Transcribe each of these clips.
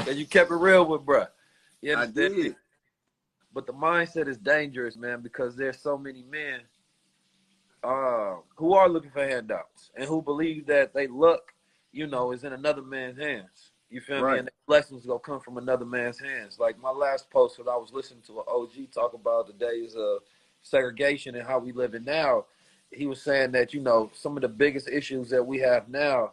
Cause you kept it real with bruh. You I understand? did. But the mindset is dangerous, man, because there's so many men who are looking for handouts and who believe that they luck, is in another man's hands. You feel me? Right. And the blessings gonna come from another man's hands. Like my last post that I was listening to an OG talk about the days of segregation and how we live it now. He was saying that, some of the biggest issues that we have now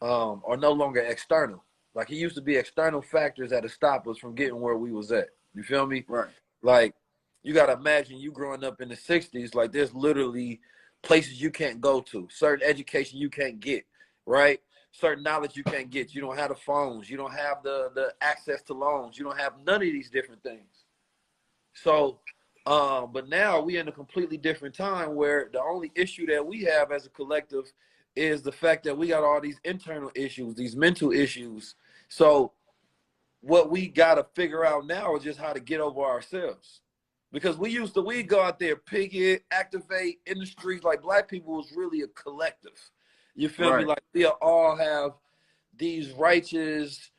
are no longer external. Like it used to be external factors that stop us from getting where we was at. You feel me? Right. Like you gotta imagine you growing up in the 60s, like there's literally places you can't go to, certain education you can't get, right? Certain knowledge you can't get. You don't have the phones, you don't have the access to loans, you don't have none of these different things. So but now we in a completely different time where the only issue that we have as a collective is the fact that we got all these internal issues, these mental issues. So what we got to figure out now is just how to get over ourselves. Because we go out there, picket, activate in the streets. Like black people was really a collective. You feel me? Like we all have these righteous,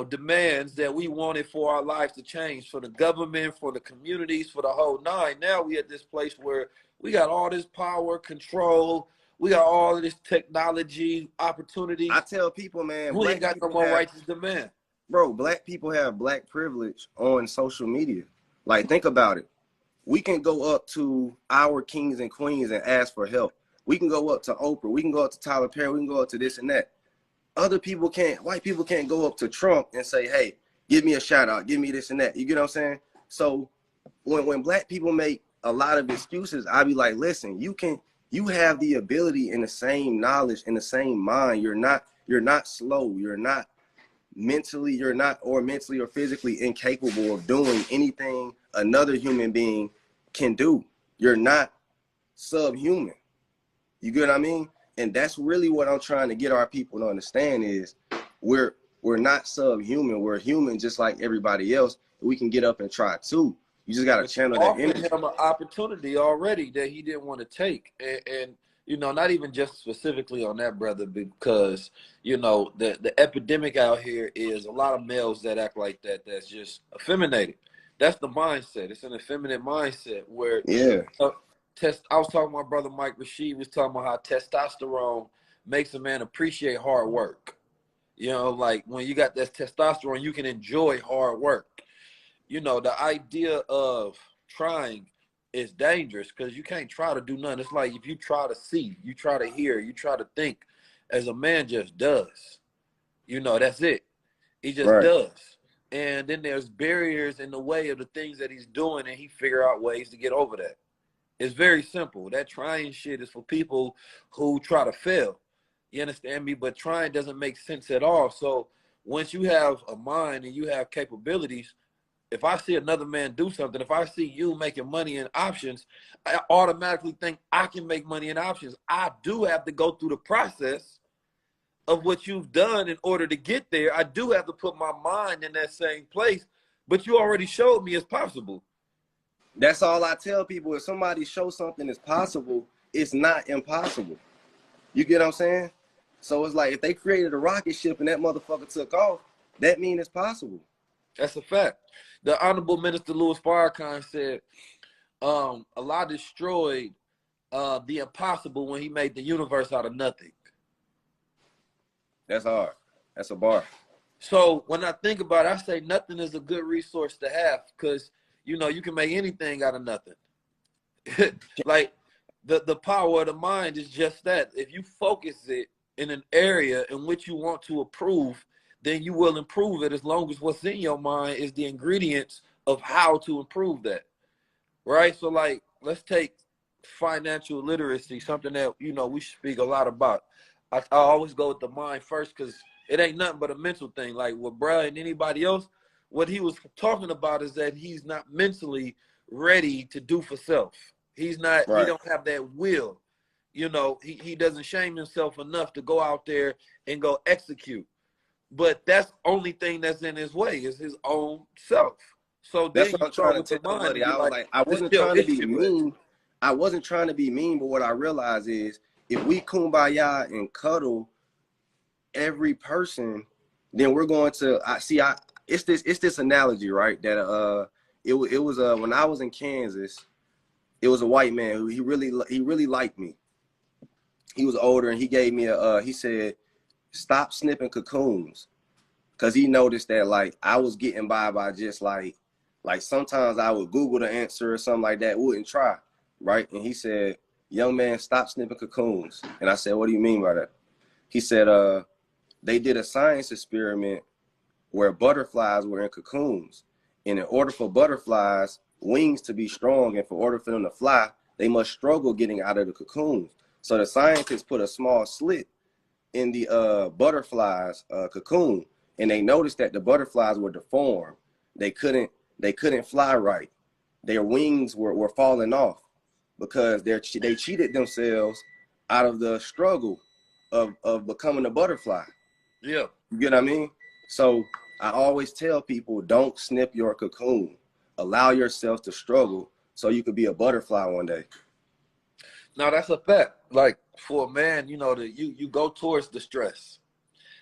demands that we wanted for our lives to change, for the government, for the communities, for the whole nine. Now we at this place where we got all this power, control, we got all of this technology, opportunities. I tell people, man, we ain't got no more righteous demand. Bro, black people have black privilege on social media. Like, think about it. We can go up to our kings and queens and ask for help. We can go up to Oprah. We can go up to Tyler Perry. We can go up to this and that. Other people can't, white people can't go up to Trump and say, hey, give me a shout out, give me this and that. You get what I'm saying? So when black people make a lot of excuses, I be like, listen, you have the ability and the same knowledge and the same mind. You're not slow. You're not mentally or physically incapable of doing anything another human being can do. You're not subhuman. You get what I mean? And that's really what I'm trying to get our people to understand is we're not subhuman. We're human just like everybody else. We can get up and try too. You just got to channel that energy. Offered him an opportunity already that he didn't want to take. And not even just specifically on that, brother, because, the epidemic out here is a lot of males that act like that. That's just effeminated. That's the mindset. It's an effeminate mindset where I was talking to my brother Mike Rashid was talking about how testosterone makes a man appreciate hard work. Like when you got that testosterone, you can enjoy hard work. The idea of trying is dangerous because you can't try to do nothing. It's like if you try to see, you try to hear, you try to think, as a man just does. That's it. He just does. And then there's barriers in the way of the things that he's doing, and he figure out ways to get over that. It's very simple. That trying shit is for people who try to fail. You understand me? But trying doesn't make sense at all. So once you have a mind and you have capabilities, if I see another man do something, if I see you making money in options, I automatically think I can make money in options. I do have to go through the process of what you've done in order to get there. I do have to put my mind in that same place, but you already showed me it's possible. That's all I tell people. If somebody shows something is possible, it's not impossible. You get what I'm saying? So it's like if they created a rocket ship and that motherfucker took off, that means it's possible. That's a fact. The Honorable Minister Louis Farrakhan said Allah destroyed the impossible when he made the universe out of nothing. That's hard. That's a bar. So when I think about it, I say nothing is a good resource to have because, you can make anything out of nothing. Like the power of the mind is just that. If you focus it in an area in which you want to improve, then you will improve it as long as what's in your mind is the ingredients of how to improve that, right? So, like, let's take financial literacy, something that, we speak a lot about. I always go with the mind first because it ain't nothing but a mental thing. Like with bruh and anybody else, what he was talking about is that he's not mentally ready to do for self. He's not, he don't have that will. He doesn't shame himself enough to go out there and go execute. But that's the only thing that's in his way is his own self. So that's what I'm trying to tell somebody. I was like, I wasn't trying to be mean. I wasn't trying to be mean, but what I realized is if we kumbaya and cuddle every person, Then we're going to it's this analogy, right? That it was when I was in Kansas, it was a white man who he really liked me. He was older, and he gave me he said, stop snipping cocoons, because he noticed that like I was getting by just like sometimes I would Google the answer or something like that, wouldn't try, right? And he said, young man, stop snipping cocoons. And I said, what do you mean by that? He said, they did a science experiment where butterflies were in cocoons. And in order for butterflies' wings to be strong and for order for them to fly, they must struggle getting out of the cocoons. So the scientists put a small slit in the butterflies' cocoon, and they noticed that the butterflies were deformed. They couldn't fly right. Their wings were falling off because they cheated themselves out of the struggle of becoming a butterfly. Yeah. You get what I mean? So I always tell people, don't snip your cocoon. Allow yourself to struggle so you could be a butterfly one day. Now that's a fact. Like for a man, you know, that you go towards the stress.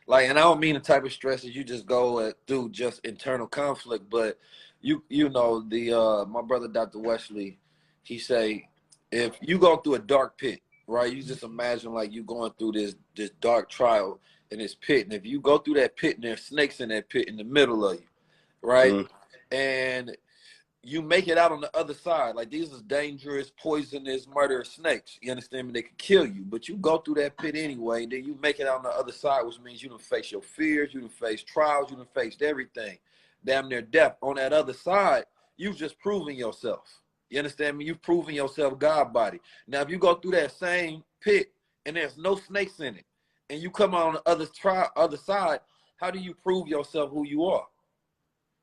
Like, and I don't mean the type of stress that you just go through just internal conflict, but you know, the my brother Dr. Wesley, he say, if you go through a dark pit, right? You just imagine like you going through this dark trial in this pit, and if you go through that pit and there's snakes in that pit in the middle of you, right? And you make it out on the other side. Like, these is dangerous, poisonous, murderous snakes. You understand me? They could kill you, but you go through that pit anyway. Then you make it out on the other side, which means you done face your fears, you done face trials, you done faced everything. Damn near death. On that other side, you've just proven yourself. You understand me? You've proven yourself God body. Now, if you go through that same pit and there's no snakes in it, and you come out on the other side, how do you prove yourself who you are?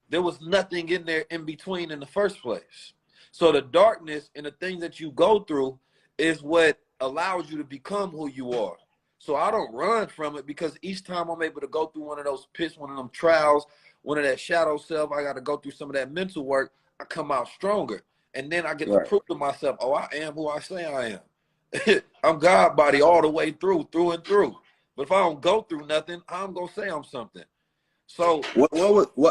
There was nothing in there in between in the first place. So the darkness and the things that you go through is what allows you to become who you are. So I don't run from it, because each time I'm able to go through one of those pits, one of them trials, one of that shadow self, I got to go through some of that mental work, I come out stronger. And then I get to prove to myself, oh, I am who I say I am. I'm God body all the way through and through. But if I don't go through nothing, I'm going to say I'm something. So what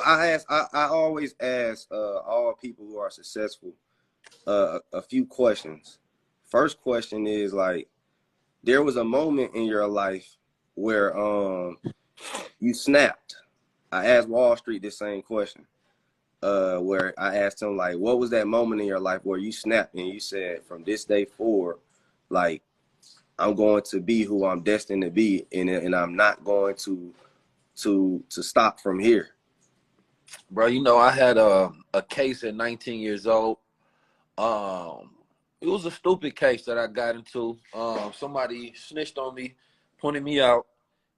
I always ask all people who are successful a few questions. First question is, like, there was a moment in your life where you snapped. I asked Wall Street this same question, where I asked him, like, what was that moment in your life where you snapped and you said, from this day forward, like, I'm going to be who I'm destined to be, and I'm not going to stop from here. Bro, you know, I had a case at 19 years old. It was a stupid case that I got into. Somebody snitched on me, pointed me out,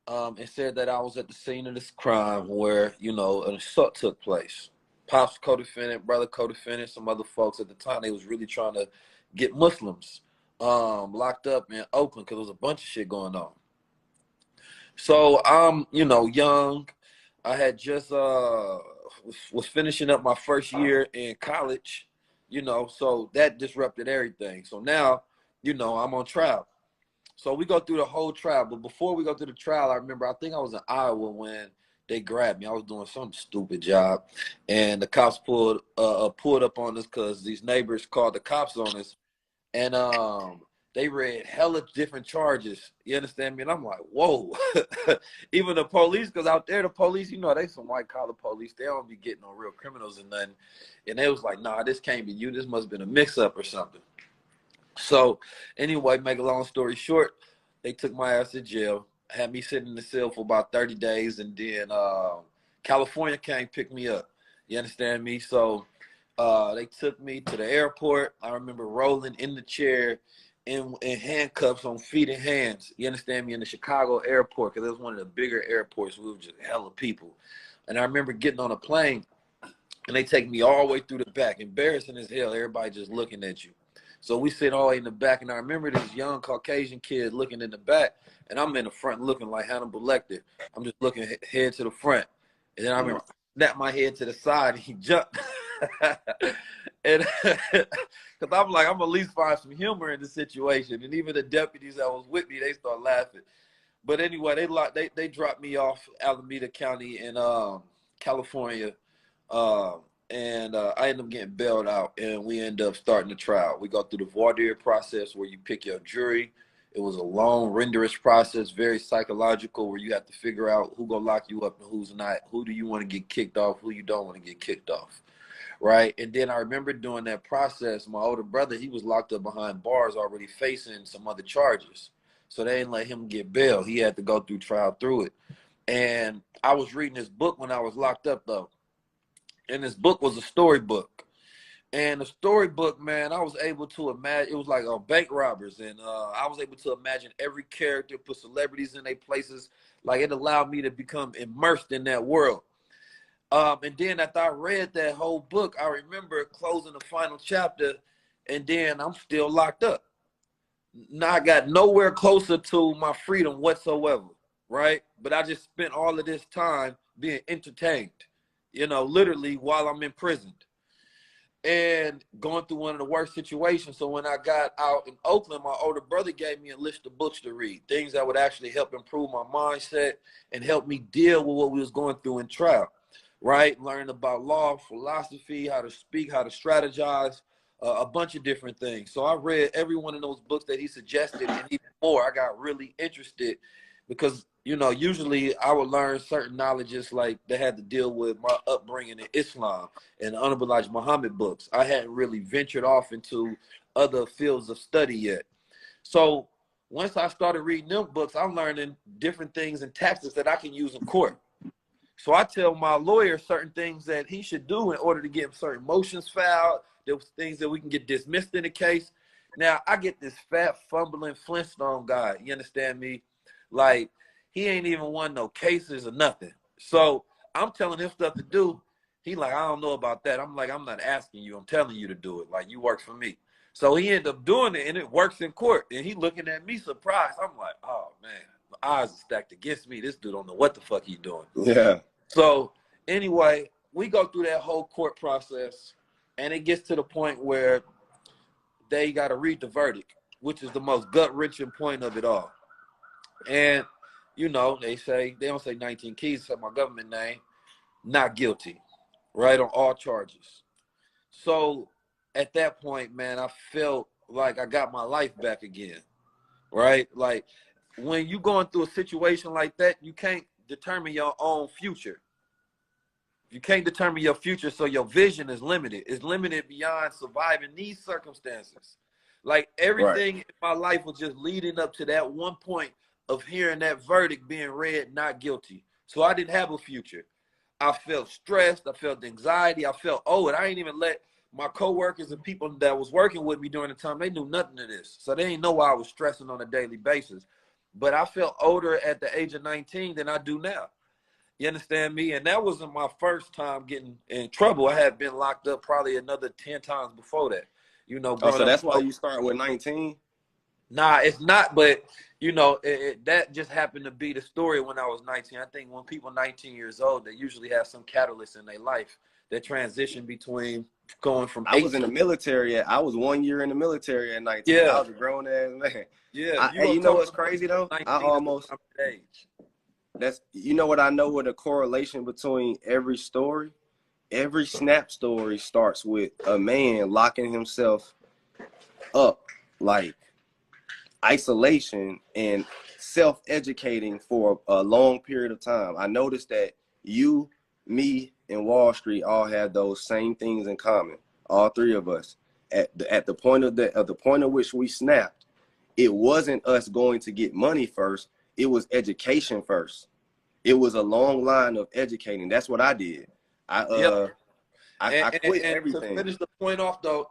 and said that I was at the scene of this crime where, you know, an assault took place. Pops co-defendant, brother co-defendant, some other folks at the time, they was really trying to get Muslims locked up in Oakland because there was a bunch of shit going on. So I'm, you know, young. I had just was finishing up my first year in college, you know, so that disrupted everything. So now, you know, I'm on trial. So we go through the whole trial. But before we go through the trial, I remember, I think I was in Iowa when they grabbed me. I was doing some stupid job, and the cops pulled up on us because these neighbors called the cops on us, and they read hella different charges. You understand me? And I'm like, whoa. Even the police, because out there, the police, you know, they some white collar police. They don't be getting no real criminals and nothing. And they was like, nah, this can't be you. This must have been a mix up or something. So anyway, make a long story short, they took my ass to jail, had me sitting in the cell for about 30 days. And then California came pick me up. You understand me? So they took me to the airport. I remember rolling in the chair in handcuffs on feet and hands. You understand me? In the Chicago airport, because it was one of the bigger airports. We were just hella people. And I remember getting on a plane, and they take me all the way through the back. Embarrassing as hell. Everybody just looking at you. So we sit all the way in the back, and I remember this young Caucasian kid looking in the back, and I'm in the front looking like Hannibal Lecter. I'm just looking head to the front. And then I remember I snapped my head to the side, and he jumped. And because I'm like, I'm at least find some humor in the situation. And even the deputies that was with me, they start laughing. But anyway, they dropped me off Alameda County in California, and I ended up getting bailed out, and we end up starting the trial. We go through the voir dire process where you pick your jury. It was a long, renderous process, very psychological, where you have to figure out who gonna lock you up and who's not. Who do you want to get kicked off? Who you don't want to get kicked off, right? And then I remember during that process, my older brother, he was locked up behind bars, already facing some other charges. So they didn't let him get bail. He had to go through trial through it. And I was reading this book when I was locked up, though. And this book was a storybook. And the storybook, man, I was able to imagine, it was like bank robbers. And I was able to imagine every character, put celebrities in their places. Like, it allowed me to become immersed in that world. And then after I read that whole book, I remember closing the final chapter, and then I'm still locked up. Now I got nowhere closer to my freedom whatsoever, right? But I just spent all of this time being entertained, literally while I'm imprisoned and going through one of the worst situations. So when I got out in Oakland, my older brother gave me a list of books to read, things that would actually help improve my mindset and help me deal with what we was going through in trial, right? Learn about law, philosophy, how to speak, how to strategize, a bunch of different things. So I read every one of those books that he suggested, and even more. I got really interested because, usually I would learn certain knowledges like that had to deal with my upbringing in Islam and the Honorable Elijah Muhammad books. I hadn't really ventured off into other fields of study yet. So once I started reading them books, I'm learning different things and tactics that I can use in court. So I tell my lawyer certain things that he should do in order to get certain motions filed. There was things that we can get dismissed in the case. Now, I get this fat, fumbling Flintstone guy. You understand me? Like, he ain't even won no cases or nothing. So I'm telling him stuff to do. He like, I don't know about that. I'm like, I'm not asking you. I'm telling you to do it. Like, you work for me. So he ended up doing it, and it works in court. And he looking at me surprised. I'm like, oh, man, my eyes are stacked against me. This dude don't know what the fuck he doing. Yeah. So anyway, we go through that whole court process, and it gets to the point where they got to read the verdict, which is the most gut-wrenching point of it all. And, they don't say 19 Keys, say my government name, not guilty, right, on all charges. So at that point, man, I felt like I got my life back again, right? Like, when you going through a situation like that, you can't determine your own future. You can't determine your future, so your vision is limited. It's limited beyond surviving these circumstances. Like, everything in my life was just leading up to that one point of hearing that verdict being read, not guilty. So I didn't have a future. I felt stressed. I felt anxiety. I felt old. I ain't even let my coworkers and people that was working with me during the time, they knew nothing of this. So they didn't know why I was stressing on a daily basis. But I felt older at the age of 19 than I do now. You understand me? And that wasn't my first time getting in trouble. I had been locked up probably another 10 times before that. Oh, so that's why you start with 19? Nah, it's not. But, that just happened to be the story when I was 19. I think when people 19 years old, they usually have some catalyst in their life that transition between going from I was in the military. I was 1 year in the military at 19. Yeah. I was a grown ass man. Yeah. You know what's crazy though? I almost age. What I know with a correlation between every story? Every Snap story starts with a man locking himself up, like isolation and self-educating for a long period of time. I noticed that you, me, and Wall Street all had those same things in common. All three of us. At the point of the point at which we snapped, it wasn't us going to get money first. It was education first. It was a long line of educating. That's what I did. I quit everything. To finish the point off, though,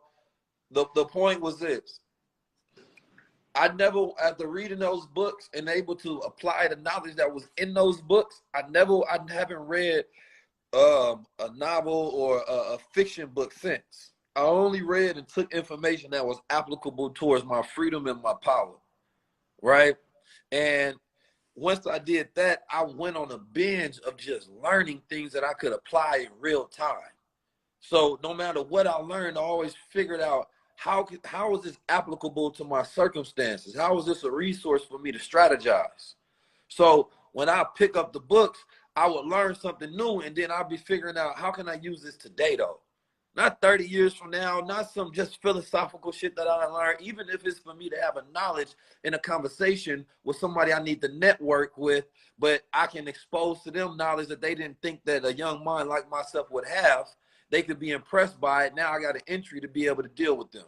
the point was this. I never, after reading those books and able to apply the knowledge that was in those books, I haven't read a novel or a fiction book since. I only read and took information that was applicable towards my freedom and my power, right? And once I did that, I went on a binge of just learning things that I could apply in real time. So no matter what I learned, I always figured out how is this applicable to my circumstances? How is this a resource for me to strategize? So when I pick up the books, I would learn something new, and then I'll be figuring out how can I use this today though. Not 30 years from now, not some just philosophical shit that I learned, even if it's for me to have a knowledge in a conversation with somebody I need to network with, but I can expose to them knowledge that they didn't think that a young mind like myself would have. They could be impressed by it. Now I got an entry to be able to deal with them.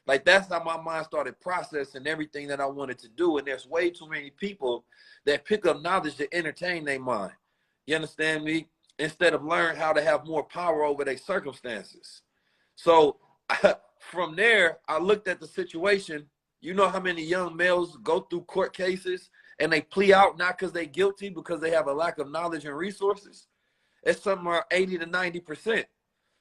Like, that's how my mind started processing everything that I wanted to do. And there's way too many people that pick up knowledge to entertain their mind. You understand me? Instead of learn how to have more power over their circumstances. So from there, I looked at the situation. You know how many young males go through court cases and they plea out not because they're guilty, because they have a lack of knowledge and resources? It's somewhere 80 to 90%.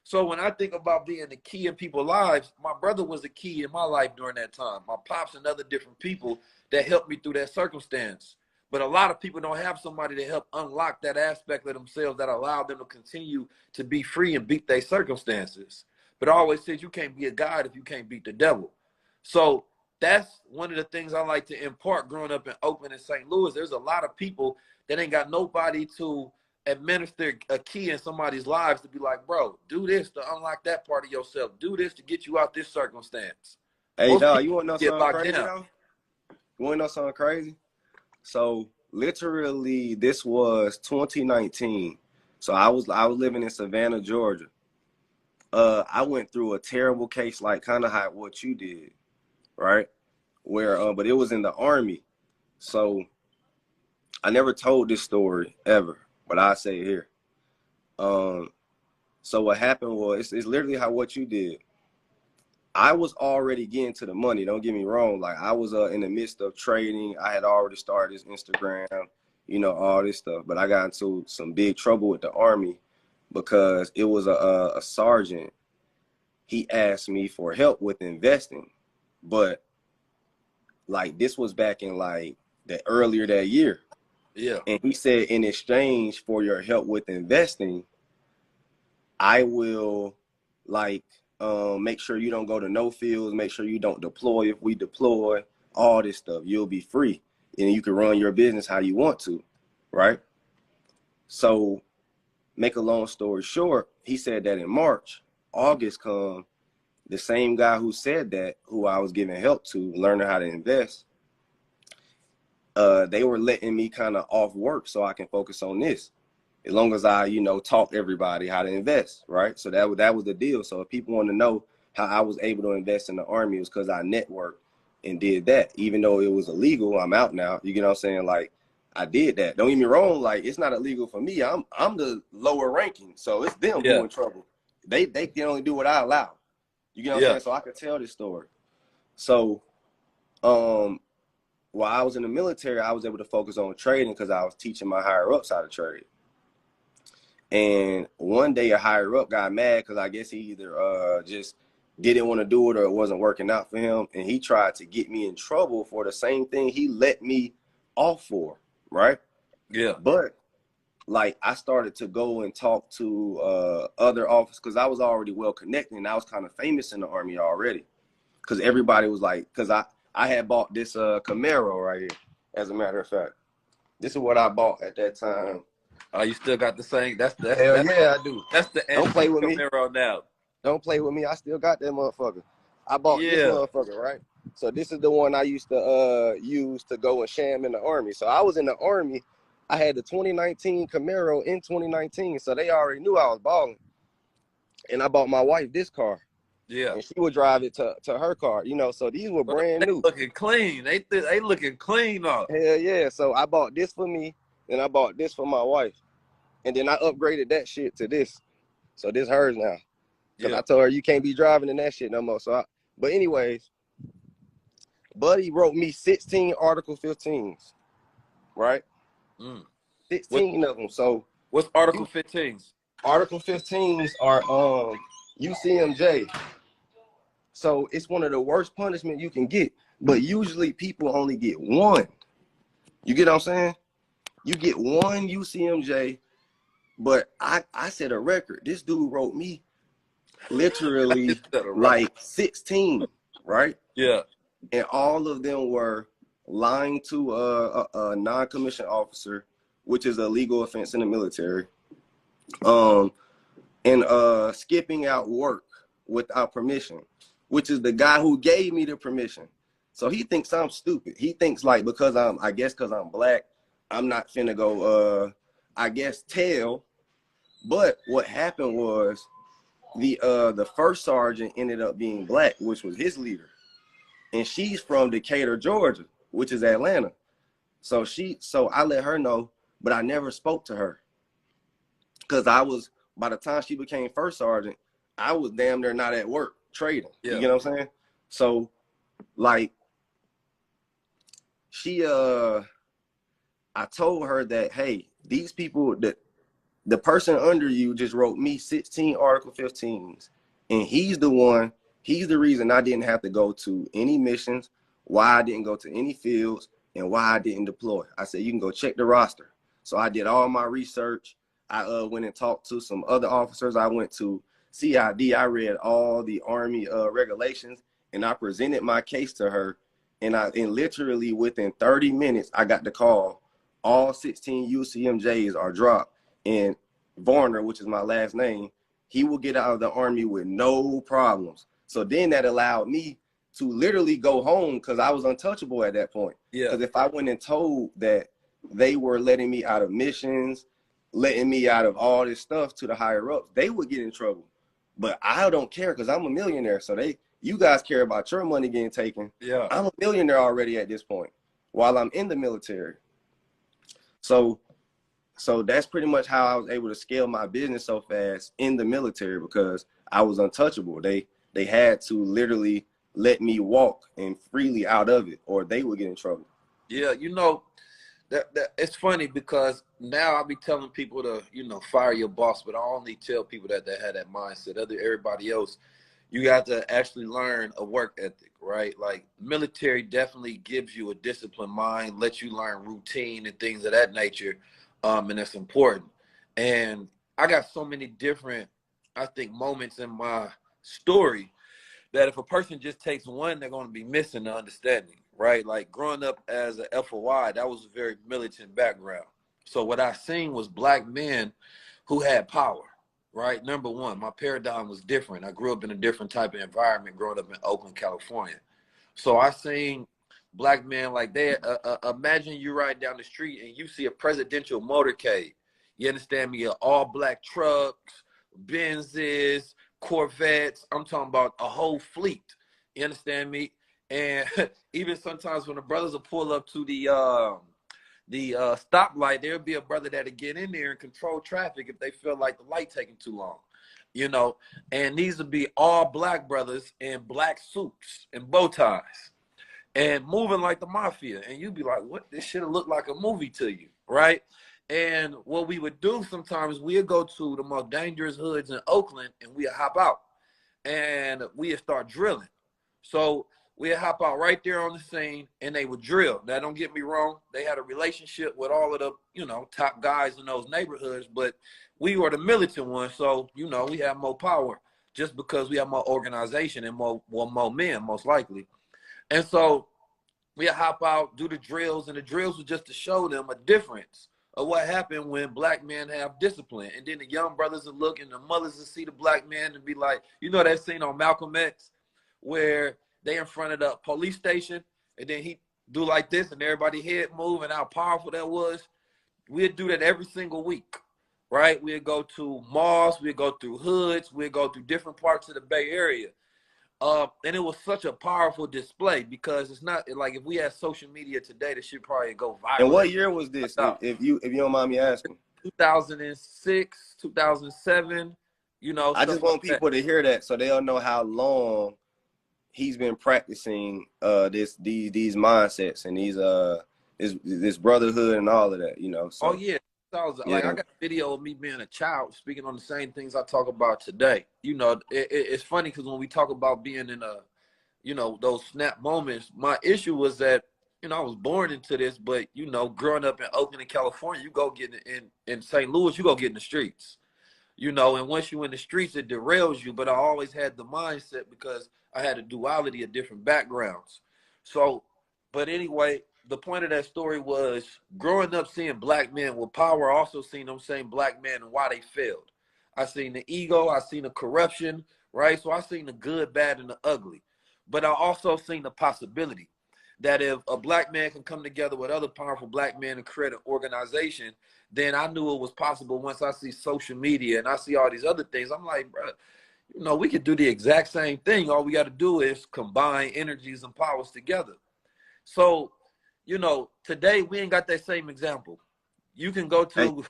So when I think about being the key in people's lives, my brother was the key in my life during that time. My pops and other different people that helped me through that circumstance. But a lot of people don't have somebody to help unlock that aspect of themselves that allow them to continue to be free and beat their circumstances. But I always said you can't be a God if you can't beat the devil. So that's one of the things I like to impart growing up in Oakland and St. Louis. There's a lot of people that ain't got nobody to administer a key in somebody's lives to be like, bro, do this to unlock that part of yourself. Do this to get you out this circumstance. Hey, dog, you want to know something crazy, down. though? You want to know something crazy? So literally, this was 2019. So I was living in Savannah, Georgia. I went through a terrible case, like kind of what you did, right? Where, but it was in the Army. So I never told this story ever, but I say it here. So what happened was, it's literally what you did. I was already getting to the money. Don't get me wrong. Like, I was in the midst of trading. I had already started this Instagram, you know, all this stuff. But I got into some big trouble with the Army because it was a sergeant. He asked me for help with investing, but like this was back in like the earlier that year. Yeah. And he said, in exchange for your help with investing, I will like make sure you don't go to no fields, make sure you don't deploy. If we deploy, all this stuff, you'll be free and you can run your business how you want to, right? So make a long story short, he said that in March. August come, the same guy who said that, who I was giving help to, learning how to invest, they were letting me kind of off work so I can focus on this. As long as I, you know, taught everybody how to invest, right? So that was the deal. So if people want to know how I was able to invest in the Army, it was because I networked and did that. Even though it was illegal, I'm out now. You get what I'm saying? Like, I did that. Don't get me wrong. Like, it's not illegal for me. I'm the lower ranking, so it's them who in trouble. They can only do what I allow. You get what I'm saying? So I could tell this story. So, while I was in the military, I was able to focus on trading because I was teaching my higher ups how to trade. And one day a higher up got mad because I guess he either just didn't want to do it or it wasn't working out for him. And he tried to get me in trouble for the same thing he let me off for, right? Yeah. But like, I started to go and talk to other officers because I was already well connected and I was kind of famous in the Army already. Because everybody was like, because I had bought this Camaro right here, as a matter of fact. This is what I bought at that time. Oh, you still got the same? Hell yeah, I do. That's the Don't play with me. Camaro now. Don't play with me. I still got that motherfucker. I bought this motherfucker, right? So this is the one I used to use to go and sham in the Army. So I was in the Army. I had the 2019 Camaro in 2019. So they already knew I was balling. And I bought my wife this car. Yeah. And she would drive it to her car, you know. So these were brand new. Looking clean. They looking clean up. Hell yeah. So I bought this for me. And I bought this for my wife. And then I upgraded that shit to this. So this hers now. Because I told her you can't be driving in that shit no more. So but anyways, Buddy wrote me 16 Article 15s. Right? 16 of them. So what's Article 15s? Article 15s are UCMJ. So it's one of the worst punishment you can get. But usually people only get one. You get what I'm saying? You get one UCMJ, but I set a record. This dude wrote me literally like 16, right? Yeah. And all of them were lying to a non-commissioned officer, which is a legal offense in the military, and skipping out work without permission, which is the guy who gave me the permission. So he thinks I'm stupid. He thinks like because I'm black, I'm not finna go I guess tell. But what happened was the first sergeant ended up being black, which was his leader. And she's from Decatur, Georgia, which is Atlanta. So I let her know, but I never spoke to her. Cause by the time she became first sergeant, I was damn near not at work trading. Yeah. You get what I'm saying? So like I told her that, hey, these people, that the person under you just wrote me 16 Article 15s, and he's the reason I didn't have to go to any missions, why I didn't go to any fields, and why I didn't deploy. I said, you can go check the roster. So I did all my research. I went and talked to some other officers. I went to CID. I read all the Army regulations, and I presented my case to her. And literally within 30 minutes, I got the call. All 16 UCMJs are dropped. And Varner, which is my last name, he will get out of the Army with no problems. So then that allowed me to literally go home because I was untouchable at that point. Yeah. Because if I went and told that they were letting me out of missions, letting me out of all this stuff to the higher ups, they would get in trouble. But I don't care because I'm a millionaire. So you guys care about your money getting taken. Yeah. I'm a millionaire already at this point while I'm in the military. So that's pretty much how I was able to scale my business so fast in the military, because I was untouchable. They had to literally let me walk and freely out of it, or they would get in trouble. Yeah, you know, that it's funny because now I be telling people to, fire your boss, but I only tell people that had that mindset. Everybody else, you got to actually learn a work ethic, right? Like military definitely gives you a disciplined mind, lets you learn routine and things of that nature. And that's important. And I got so many different, I think, moments in my story that if a person just takes one, they're going to be missing the understanding, right? Like growing up as an FOI, that was a very militant background. So what I seen was black men who had power, right? Number one, my paradigm was different. I grew up in a different type of environment growing up in Oakland, California. So I seen black men like imagine you ride down the street and you see a presidential motorcade. You understand me? All black trucks, Benzes, Corvettes. I'm talking about a whole fleet. You understand me? And even sometimes when the brothers will pull up to the stoplight, there'll be a brother that'll get in there and control traffic if they feel like the light taking too long. And these would be all black brothers in black suits and bow ties and moving like the mafia. And you'd be like, what? This should look like a movie to you, right? And what we would do sometimes, we'd go to the most dangerous hoods in Oakland and we'd hop out and we'd start drilling. So we'd hop out right there on the scene and they would drill. Now, don't get me wrong. They had a relationship with all of the, top guys in those neighborhoods, but we were the militant ones. So, we have more power just because we have more organization and more men, most likely. And so we hop out, do the drills, and the drills were just to show them a difference of what happened when black men have discipline. And then the young brothers would look and the mothers would see the black man and be like, that scene on Malcolm X where they in front of the police station and then he do like this and everybody head move and how powerful that was. We'd do that every single week, right? We'd go to malls, we'd go through hoods, we'd go through different parts of the Bay Area. And it was such a powerful display because it's not like if we had social media today, this should probably go viral. And what year was this? If you don't mind me asking. 2006, 2007. I just want people to hear that so they'll know how long he's been practicing these mindsets and this brotherhood and all of that. So. Oh yeah. I got a video of me being a child speaking on the same things I talk about today. It's funny because when we talk about being in those snap moments, my issue was that, I was born into this, but, growing up in Oakland and California, you go get in St. Louis, you go get in the streets, and once you're in the streets, it derails you. But I always had the mindset because I had a duality of different backgrounds. So, but anyway, the point of that story was growing up seeing black men with power, also seeing them same black men and why they failed. I seen the ego, I seen the corruption, right? So I seen the good, bad, and the ugly. But I also seen the possibility that if a black man can come together with other powerful black men and create an organization, then I knew it was possible once I see social media and I see all these other things. I'm like, bro, you know, we could do the exact same thing. All we got to do is combine energies and powers together. So, you know, today we ain't got that same example. You can go to,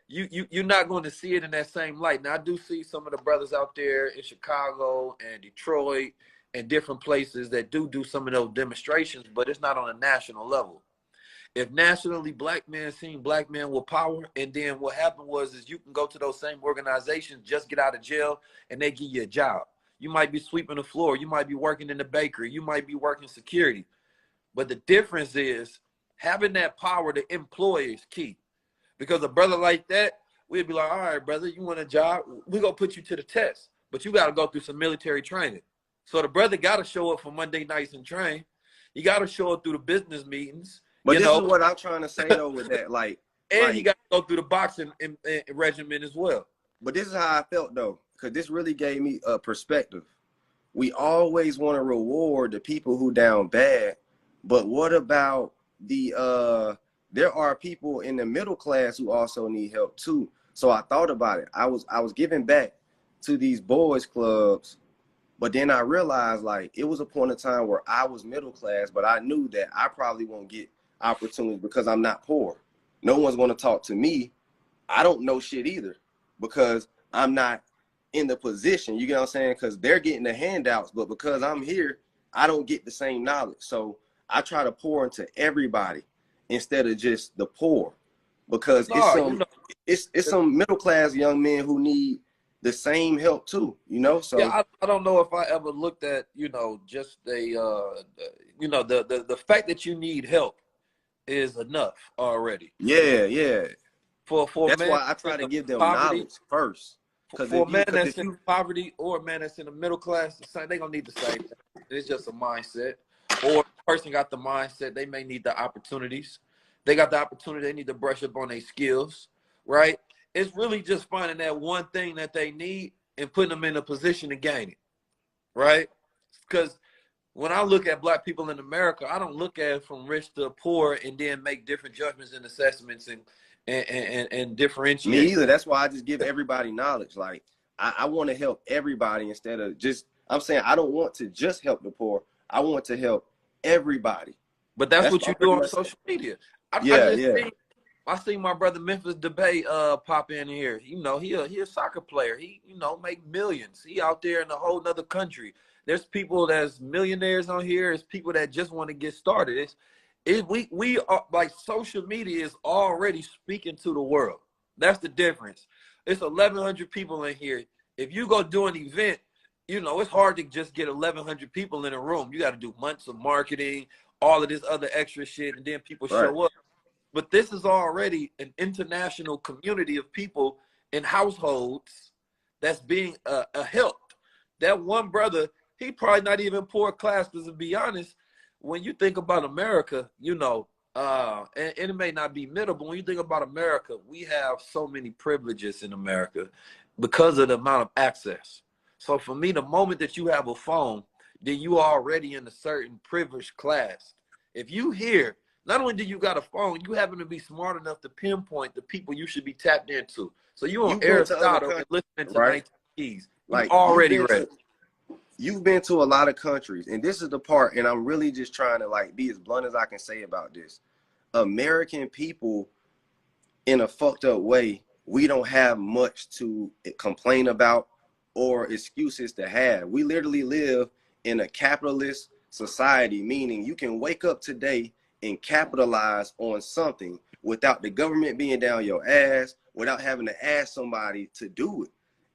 you're not going to see it in that same light. Now, I do see some of the brothers out there in Chicago and Detroit and different places that do some of those demonstrations, but it's not on a national level. If nationally black men seen black men with power, and then what happened was is you can go to those same organizations, just get out of jail, and they give you a job. You might be sweeping the floor. You might be working in the bakery. You might be working security. But the difference is having that power to employ is key. Because a brother like that, we'd be like, all right, brother, you want a job? We're going to put you to the test. But you got to go through some military training. So the brother got to show up for Monday nights and train. You got to show up through the business meetings. But this is what I'm trying to say, though, with that. And you got to go through the boxing regimen as well. But this is how I felt, though, because this really gave me a perspective. We always want to reward the people who down bad. But what about there are people in the middle class who also need help too. So I thought about it. I was giving back to these boys clubs, but then I realized like it was a point of time where I was middle class, but I knew that I probably won't get opportunities because I'm not poor. No one's going to talk to me. I don't know shit either because I'm not in the position, you get what I'm saying? Because they're getting the handouts, but because I'm here, I don't get the same knowledge. So I try to pour into everybody instead of just the poor, because it's some middle class young men who need the same help too, you know. So yeah, I don't know if I ever looked at, you know, just the fact that you need help is enough already. Yeah. For that's man, why I try to give them poverty, knowledge first. For a man that's in poverty or a man that's in the middle class, they gonna need the same. It's just a mindset. Or the person got the mindset, they may need the opportunities. They got the opportunity, they need to brush up on their skills, right? It's really just finding that one thing that they need and putting them in a position to gain it, right? Because when I look at black people in America, I don't look at it from rich to poor and then make different judgments and assessments and differentiate. Me either. That's why I just give everybody knowledge. Like I want to help everybody instead of just, I'm saying I don't want to just help the poor. I want to help everybody. But that's what you do on social media. I seen my brother Memphis Debate pop in here. You know, he a soccer player. He, you know, make millions. He out there in a whole nother country. There's people that's millionaires on here. There's people that just want to get started. We are like, social media is already speaking to the world. That's the difference. It's 1,100 people in here. If you go do an event, you know, it's hard to just get 1,100 people in a room. You got to do months of marketing, all of this other extra shit, and then people show up. But this is already an international community of people in households that's being helped. That one brother, he probably not even poor class, because to be honest, when you think about America, you know, and it may not be middle, but when you think about America, we have so many privileges in America because of the amount of access. So for me, the moment that you have a phone, then you are already in a certain privileged class. If you hear, not only do you got a phone, you happen to be smart enough to pinpoint the people you should be tapped into. So you on Aristotle and listening to 19 Keys. Like already ready. You've been to a lot of countries, and this is the part, and I'm really just trying to like be as blunt as I can say about this. American people, in a fucked up way, we don't have much to complain about or excuses to have. We literally live in a capitalist society, meaning you can wake up today and capitalize on something without the government being down your ass, without having to ask somebody to do it.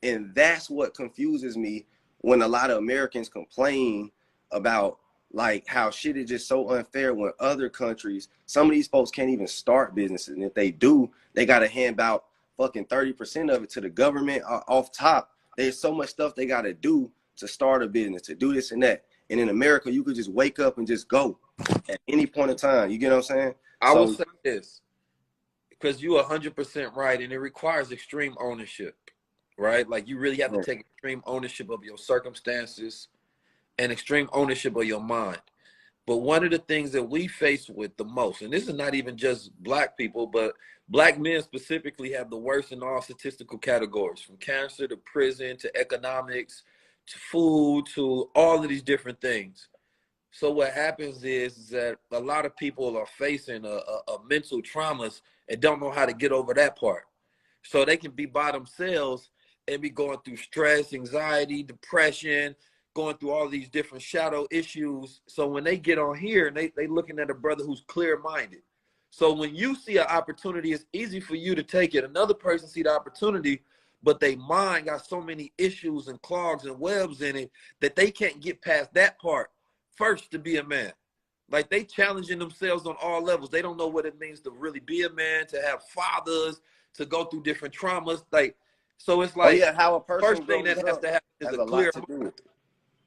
And that's what confuses me when a lot of Americans complain about like how shit is just so unfair when other countries, some of these folks can't even start businesses. And if they do, they got to hand out fucking 30% of it to the government off top. There's so much stuff they got to do to start a business, to do this and that. And in America, you could just wake up and just go. at any point in time. You get what I'm saying? I will So say this, because you're 100% right, and it requires extreme ownership, right? Like you really have to right. take extreme ownership of your circumstances and extreme ownership of your mind. But one of the things that we face with the most, and this is not even just black people, but black men specifically have the worst in all statistical categories, from cancer to prison to economics to food to all of these different things. So what happens is that a lot of people are facing a mental traumas and don't know how to get over that part. So they can be by themselves and be going through stress, anxiety, depression, going through all these different shadow issues. So when they get on here and they looking at a brother who's clear-minded. So when you see an opportunity, it's easy for you to take it. Another person see the opportunity, but they mind got so many issues and clogs and webs in it that they can't get past that part first to be a man. Like they challenging themselves on all levels. They don't know what it means to really be a man, to have fathers, to go through different traumas. Like, so it's Oh like yeah, how a first person thing grows that has up to happen is has a a lot clear to mind. do with it.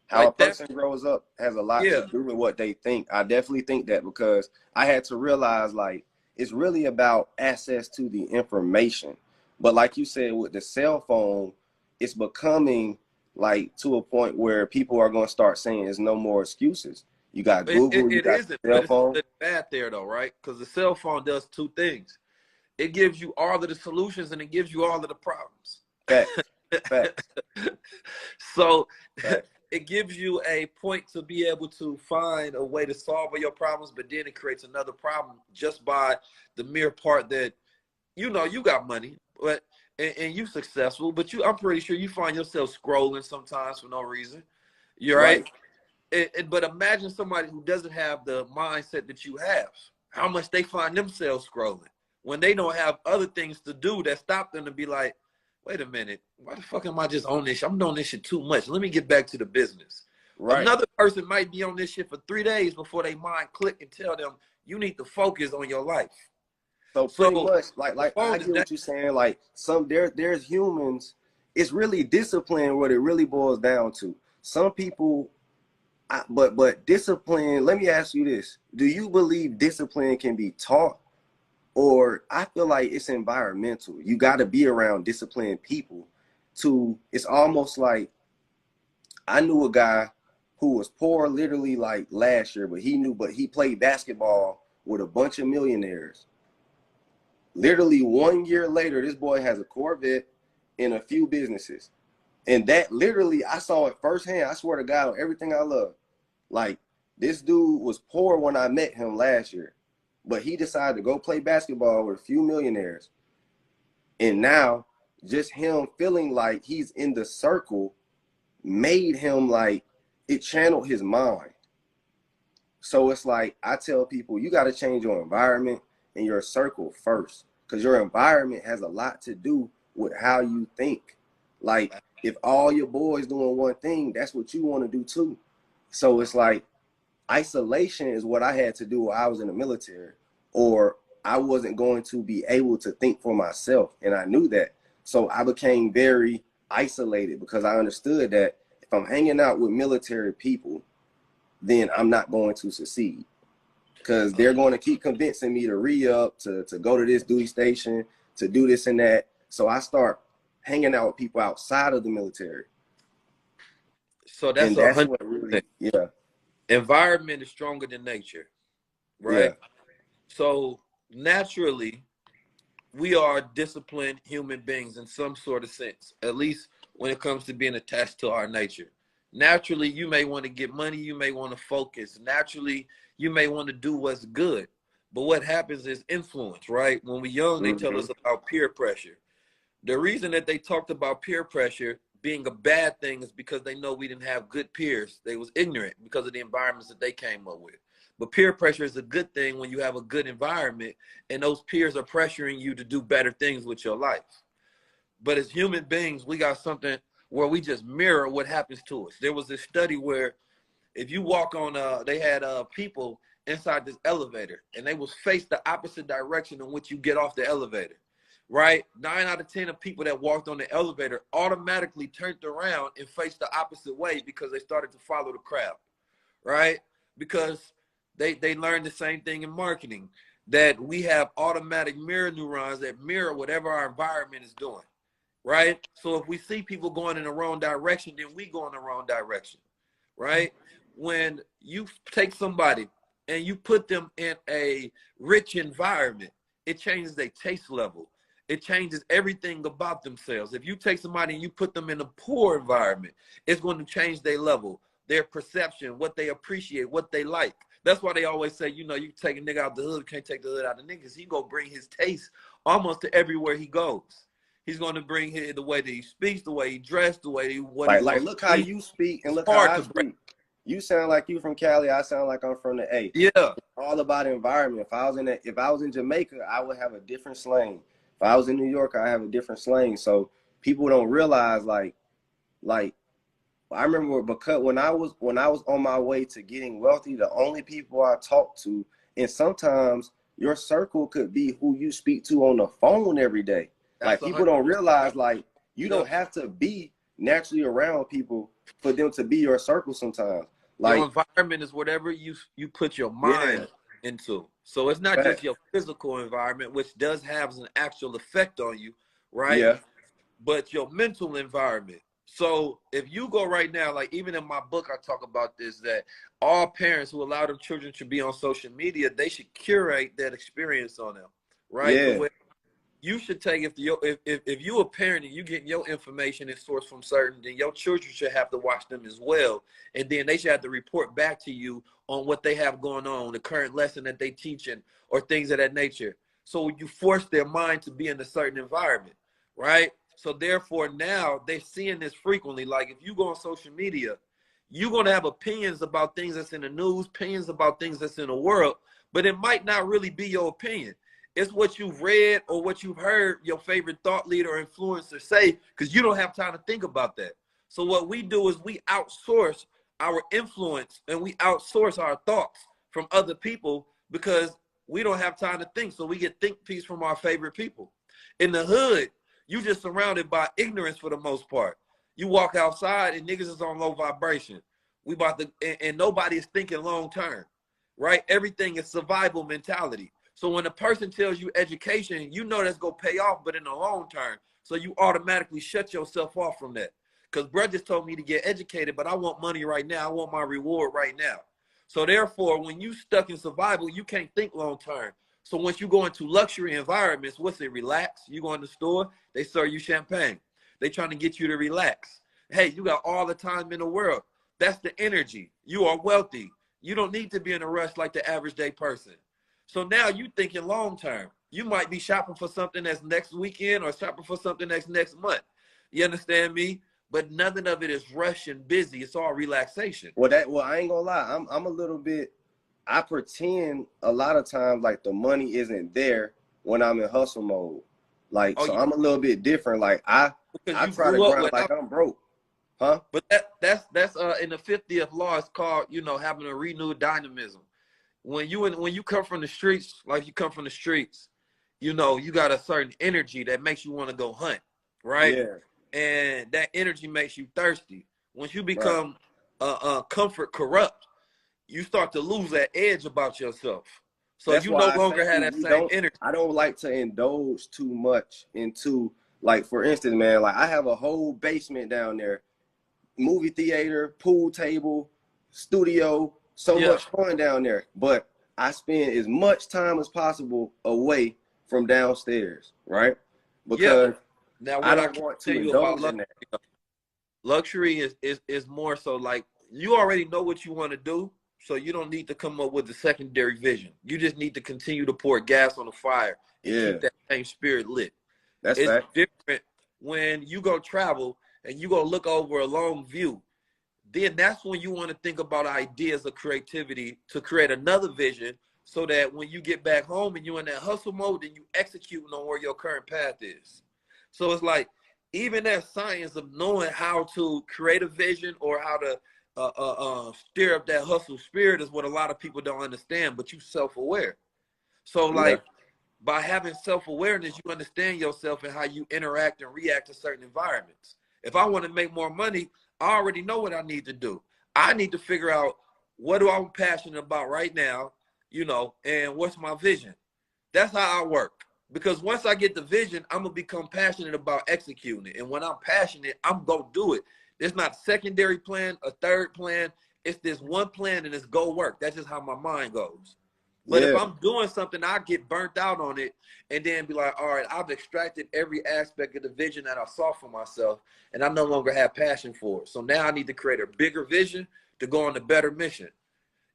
How a Like that's person grows up has a lot to yeah. do with what they think. I definitely think that because I had to realize like it's really about access to the information. But like you said, with the cell phone, it's becoming like to a point where people are going to start saying there's no more excuses. You got It, Google, it, you it got isn't, the cell but it's phone. bad there though, right? Because the cell phone does two things. It gives you all of the solutions and it gives you all of the problems. Facts, facts, So facts. it gives you a point to be able to find a way to solve all your problems, but then it creates another problem just by the mere part that you know you got money, but and you successful, but I'm pretty sure you find yourself scrolling sometimes for no reason. You're right. Right. But imagine somebody who doesn't have the mindset that you have, how much they find themselves scrolling when they don't have other things to do that stop them to be like, wait a minute, why the fuck am I just on this shit? I'm doing this shit too much. Let me get back to the business. Right. Another person might be on this shit for 3 days before they mind click and tell them you need to focus on your life. So pretty So much, the like I phone is get that. what you're saying. Like there's humans. It's really discipline what it really boils down to. Some people, but discipline. Let me ask you this: do you believe discipline can be taught, or I feel like it's environmental? You got to be around disciplined people. To it's almost like I knew a guy who was poor, literally like last year, but he played basketball with a bunch of millionaires. Literally 1 year later, this boy has a Corvette and a few businesses. And that literally, I saw it firsthand. I swear to God, on everything I love. Like, this dude was poor when I met him last year, but he decided to go play basketball with a few millionaires. And now, just him feeling like he's in the circle made him like, it channeled his mind. So it's like I tell people, you got to change your environment and your circle first, because your environment has a lot to do with how you think. Like if all your boys doing one thing, that's what you want to do too. So it's like isolation is what I had to do while I was in the military, or I wasn't going to be able to think for myself, and I knew that. So I became very isolated because I understood that if I'm hanging out with military people, then I'm not going to succeed, because they're going to keep convincing me to re-up, to go to this duty station, to do this and that. So I start hanging out with people outside of the military. So that's And a that's hundred what really, percent. Environment is stronger than nature, right? yeah, So naturally, we are disciplined human beings in some sort of sense, at least when it comes to being attached to our nature. Naturally, you may want to get money, you may want to focus. Naturally, you may want to do what's good. But what happens is influence, right? When we're young, they tell mm-hmm. us about peer pressure. The reason that they talked about peer pressure being a bad thing is because they know we didn't have good peers. They was ignorant because of the environments that they came up with. But peer pressure is a good thing when you have a good environment and those peers are pressuring you to do better things with your life. But as human beings, we got something where we just mirror what happens to us. There was this study where if you walk on, they had people inside this elevator and they was faced the opposite direction in which you get off the elevator, right? 9 out of 10 of people that walked on the elevator automatically turned around and faced the opposite way because they started to follow the crowd, right? Because They learn the same thing in marketing, that we have automatic mirror neurons that mirror whatever our environment is doing, right? So if we see people going in the wrong direction, then we go in the wrong direction, right? When you take somebody and you put them in a rich environment, it changes their taste level. It changes everything about themselves. If you take somebody and you put them in a poor environment, it's going to change their level, their perception, what they appreciate, what they like. That's why they always say, you know, you take a nigga out the hood, can't take the hood out of niggas. He gonna bring his taste almost to everywhere he goes. He's gonna bring the way that he speaks, the way he dressed, the way what he like look how you speak and look how I speak. You sound like you from Cali. I sound like I'm from the A. Yeah. It's all about environment. If I was in Jamaica, I would have a different slang. If I was in New York, I have a different slang. So people don't realize like I remember because when I was on my way to getting wealthy, the only people I talked to, and sometimes your circle could be who you speak to on the phone every day. Like people don't realize like you don't have to be naturally around people for them to be your circle sometimes. Like your environment is whatever you put your mind into. So it's not just your physical environment, which does have an actual effect on you, right? Yeah. But your mental environment. So if you go right now, like even in my book, I talk about this, that all parents who allow their children to be on social media, they should curate that experience on them, right? Yeah. You should take, if you're a parent and you get your information and source from certain, then your children should have to watch them as well. And then they should have to report back to you on what they have going on, the current lesson that they teaching or things of that nature. So you force their mind to be in a certain environment, right? So therefore now they're seeing this frequently. Like if you go on social media, you're going to have opinions about things that's in the news, opinions about things that's in the world, but it might not really be your opinion. It's what you've read or what you've heard your favorite thought leader or influencer say, because you don't have time to think about that. So what we do is we outsource our influence and we outsource our thoughts from other people because we don't have time to think. So we get think piece from our favorite people. In the hood, you just surrounded by ignorance for the most part. You walk outside and niggas is on low vibration. We about to, and nobody is thinking long term, right? Everything is survival mentality. So when a person tells you education, you know that's going to pay off, but in the long term. So you automatically shut yourself off from that. Because bro just told me to get educated, but I want money right now. I want my reward right now. So therefore, when you stuck in survival, you can't think long term. So once you go into luxury environments, what's it? Relax. You go in the store, they serve you champagne. They trying to get you to relax. Hey, you got all the time in the world. That's the energy. You are wealthy. You don't need to be in a rush like the average day person. So now you thinking long term. You might be shopping for something that's next weekend or shopping for something that's next month. You understand me? But nothing of it is rush and busy. It's all relaxation. Well, I ain't gonna lie. I'm a little bit. I pretend a lot of times like the money isn't there when I'm in hustle mode. Like so, I'm a little bit different. Like I try to grind like I'm broke, huh? But that's in the 50th law. It's called having a renewed dynamism. When you come from the streets, like you come from the streets, you got a certain energy that makes you want to go hunt, right? Yeah. And that energy makes you thirsty. Once you become comfort corrupt, you start to lose that edge about yourself. So you no longer have that same energy. I don't like to indulge too much into, like, for instance, man, like I have a whole basement down there, movie theater, pool table, studio, so much fun down there. But I spend as much time as possible away from downstairs, right? Because now, I don't want to indulge in that. Luxury is more so like you already know what you want to do, so you don't need to come up with a secondary vision. You just need to continue to pour gas on the fire and keep that same spirit lit. It's different when you go travel and you go look over a long view. Then that's when you want to think about ideas of creativity to create another vision, so that when you get back home and you're in that hustle mode, then you executing on where your current path is. So it's like, even that science of knowing how to create a vision or how to stir up that hustle spirit is what a lot of people don't understand, but you self-aware. So like by having self-awareness, you understand yourself and how you interact and react to certain environments. If I want to make more money, I already know what I need to do. I need to figure out what do I'm passionate about right now, you know, and what's my vision? That's how I work. Because once I get the vision, I'm going to become passionate about executing it. And when I'm passionate, I'm going to do it. There's not a secondary plan, a third plan. It's this one plan and it's go work. That's just how my mind goes. But if I'm doing something, I get burnt out on it and then be like, all right, I've extracted every aspect of the vision that I saw for myself and I no longer have passion for it. So now I need to create a bigger vision to go on a better mission.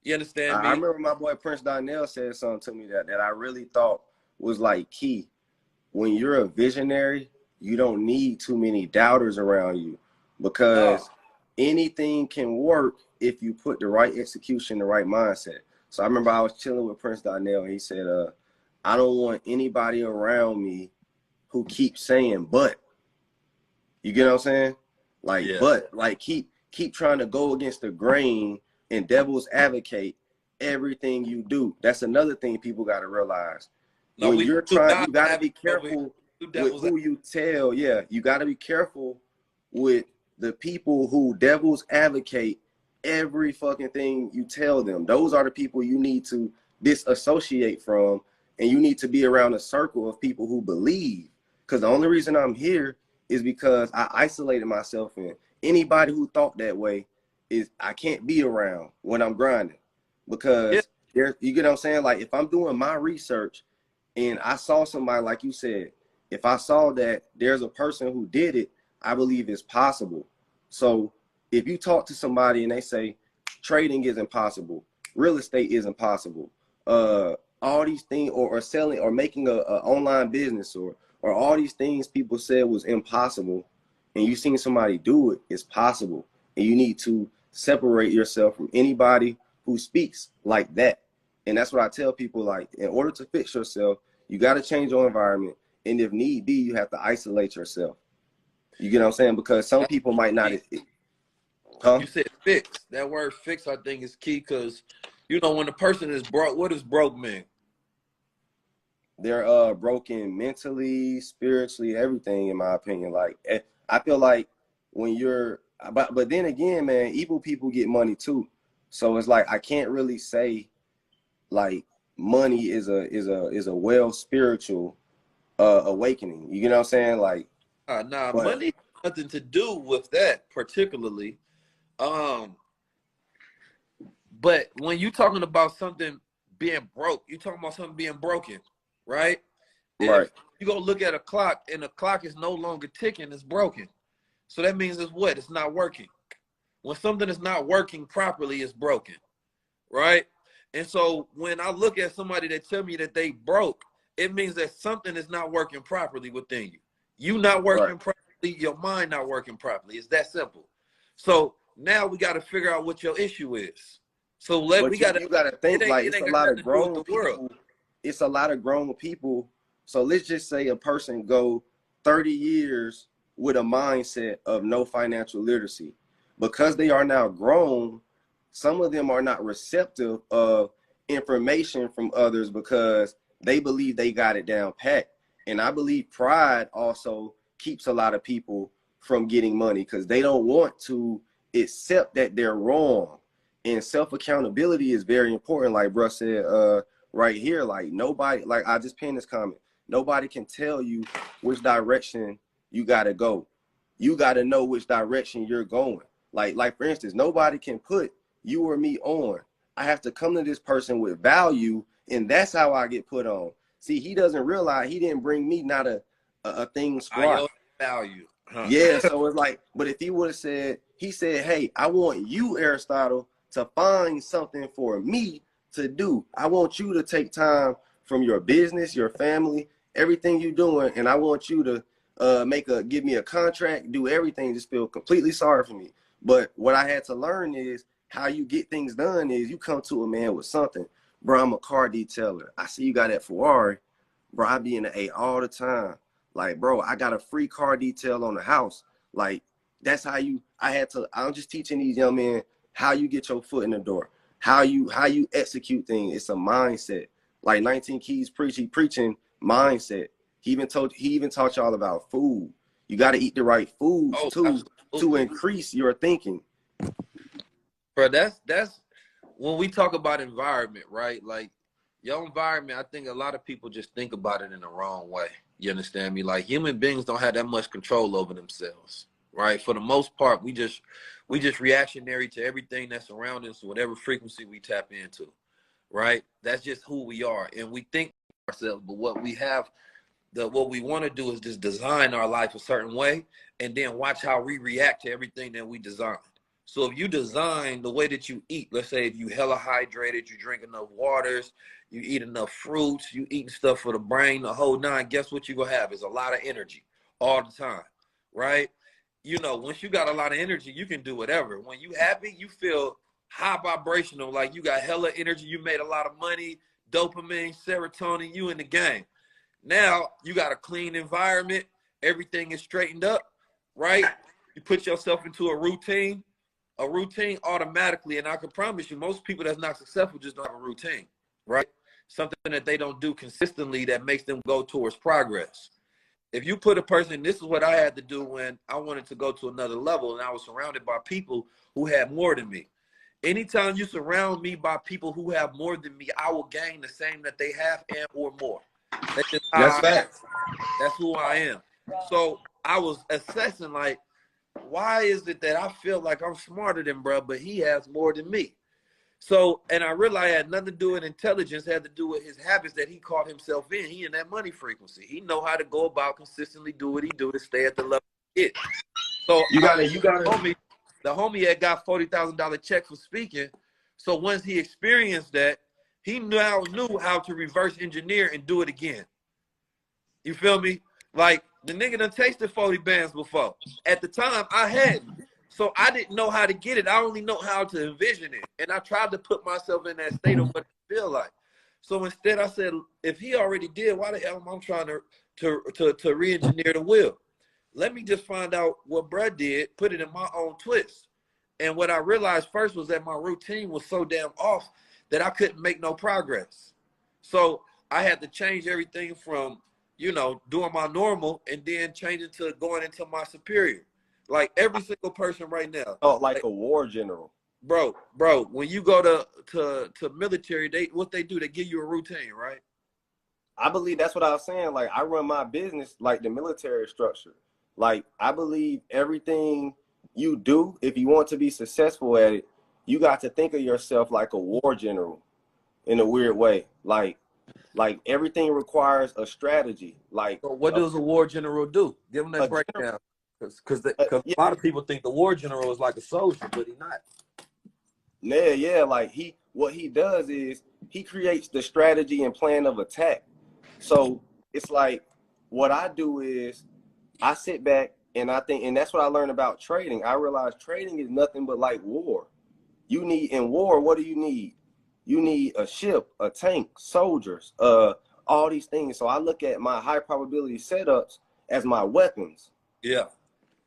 You understand me? I remember my boy Prince Donnell said something to me that I really thought was like key. When you're a visionary, you don't need too many doubters around you because anything can work if you put the right execution, the right mindset. So I remember I was chilling with Prince Donnell and he said, I don't want anybody around me who keeps saying, but. You get what I'm saying? Like, but, like, keep trying to go against the grain and devil's advocate everything you do. That's another thing people got to realize. No, when you're trying, you got to be careful with who you tell. Yeah, you got to be careful with the people who devil's advocate every fucking thing you tell them. Those are the people you need to disassociate from, and you need to be around a circle of people who believe. Because the only reason I'm here is because I isolated myself, and anybody who thought that way is I can't be around when I'm grinding, because there, you get what I'm saying? Like, if I'm doing my research and I saw somebody, like you said, if I saw that there's a person who did it, I believe it's possible. So if you talk to somebody and they say trading isn't possible, real estate isn't possible, all these things, or selling or making a online business, or all these things people said was impossible, and you seen somebody do it, it's possible. And you need to separate yourself from anybody who speaks like that. And that's what I tell people, like, in order to fix yourself, you got to change your environment. And if need be, you have to isolate yourself. You get what I'm saying? Because some people might not. You said fix. That word fix, I think, is key, because, you know, when a person is broke, what does broke mean? They're broken mentally, spiritually, everything, in my opinion. Like, I feel like when you're, but then again, man, evil people get money too. So it's like, I can't really say like money is a well spiritual awakening. You know what I'm saying? Like, money has nothing to do with that particularly. But when you're talking about something being broke, you're talking about something being broken, right? Right. If you go look at a clock and the clock is no longer ticking, it's broken. So that means it's what? It's not working. When something is not working properly, it's broken, right? And so when I look at somebody that tell me that they broke, it means that something is not working properly within you. You not working properly, your mind not working properly. It's that simple. So now we got to figure out what your issue is. So you got to think, like, it's a lot of grown people. It's a lot of grown people. So let's just say a person go 30 years with a mindset of no financial literacy. Because they are now grown, some of them are not receptive of information from others because they believe they got it down pat. And I believe pride also keeps a lot of people from getting money because they don't want to accept that they're wrong. And self-accountability is very important. Like bro said right here, like nobody, like I just pinned this comment, nobody can tell you which direction you got to go. You got to know which direction you're going. Like for instance, nobody can put you or me on. I have to come to this person with value, and that's how I get put on. See, he doesn't realize he didn't bring me not a thing squat. Value. Huh. Yeah, so it's like, but if he would have said, he said, hey, I want you, Aristotle, to find something for me to do. I want you to take time from your business, your family, everything you're doing, and I want you to give me a contract, do everything, just feel completely sorry for me. But what I had to learn is how you get things done is you come to a man with something. Bro, I'm a car detailer. I see you got that Ferrari. Bro, I be in the A all the time. Like, bro, I got a free car detail on the house. Like, that's how I'm just teaching these young men how you get your foot in the door, how you execute things. It's a mindset. Like 19 Keys preaching mindset. He even taught y'all about food. You got to eat the right foods to increase your thinking. Bro, that's when we talk about environment, right? Like your environment, I think a lot of people just think about it in the wrong way. You understand me? Like human beings don't have that much control over themselves, right? For the most part, we just reactionary to everything that's around us, whatever frequency we tap into, right? That's just who we are, and we think ourselves. But what we want to do is just design our life a certain way, and then watch how we react to everything that we design. So if you design the way that you eat, let's say if you hella hydrated, you drink enough waters, you eat enough fruits, you eating stuff for the brain, the whole nine, guess what you're going to have is a lot of energy all the time, right? You know, once you got a lot of energy, you can do whatever. When you happy, you feel high vibrational, like you got hella energy, you made a lot of money, dopamine, serotonin, you in the game. Now you got a clean environment, everything is straightened up, right? You put yourself into a routine automatically, and I can promise you, most people that's not successful just don't have a routine, right? Something that they don't do consistently that makes them go towards progress. If you put a person, this is what I had to do when I wanted to go to another level, and I was surrounded by people who had more than me. Anytime you surround me by people who have more than me, I will gain the same that they have and or more. That's just That's how facts. that's who I am. So I was assessing, like, why is it that I feel like I'm smarter than bro, but he has more than me? So, and I realized it had nothing to do with intelligence, it had to do with his habits that he caught himself in. He in that money frequency. He know how to go about consistently do what he do to stay at the level he is. So You gotta the homie had got $40,000 check for speaking. So once he experienced that, he now knew how to reverse engineer and do it again. You feel me? Like the nigga done tasted 40 bands before. At the time, I hadn't. So I didn't know how to get it. I only know how to envision it. And I tried to put myself in that state of what it feel like. So instead I said, if he already did, why the hell am I trying to re-engineer the wheel? Let me just find out what bruh did, put it in my own twist. And what I realized first was that my routine was so damn off that I couldn't make no progress. So I had to change everything from, you know, doing my normal and then changing to going into my superior. Like every single person right now. like a war general. Bro, when you go to military, what they do, they give you a routine, right? I believe that's what I was saying. Like I run my business like the military structure. Like I believe everything you do, if you want to be successful at it, you got to think of yourself like a war general in a weird way. Like everything requires a strategy. Like So what does a war general do? Give them that breakdown. Because a lot of people think the war general is like a soldier, but he's not. Yeah. Like what he does is he creates the strategy and plan of attack. So it's like what I do is I sit back and I think, and that's what I learned about trading. I realized trading is nothing but like war. You need in war, what do you need? You need a ship, a tank, soldiers, all these things. So I look at my high probability setups as my weapons. Yeah.